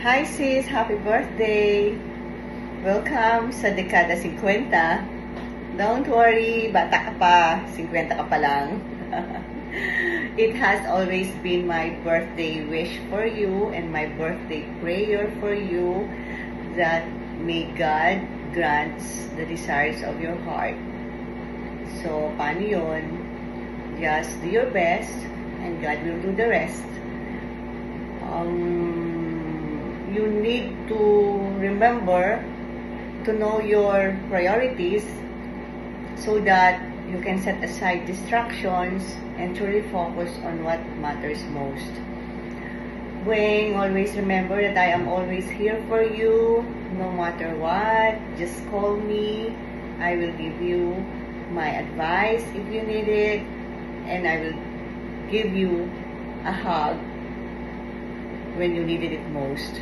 Hi sis, happy birthday! Welcome sa dekada 50. Don't worry, bata ka pa, 50 ka pa lang. It has always been my birthday wish for you and my birthday prayer for you that may God grants the desires of your heart. So, paano yun? Just do your best and God will do the rest. You need to remember to know your priorities so that you can set aside distractions and truly focus on what matters most. Wayne, always remember that I am always here for you, no matter what. Just call me. I will give you my advice if you need it, and I will give you a hug when you needed it most.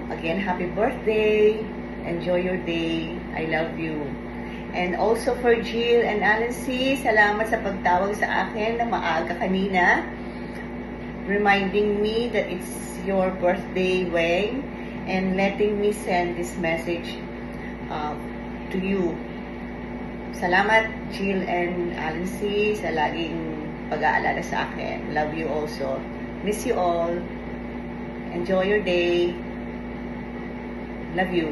Again, happy birthday. Enjoy your day. I love you. And also for Jill and Alan C, salamat sa pagtawag sa akin na maaga kanina. Reminding me that it's your birthday, Wayne, and letting me send this message to you. Salamat, Jill and Alan C, sa laging pag-aalala sa akin. Love you also. Miss you all. Enjoy your day. Love you.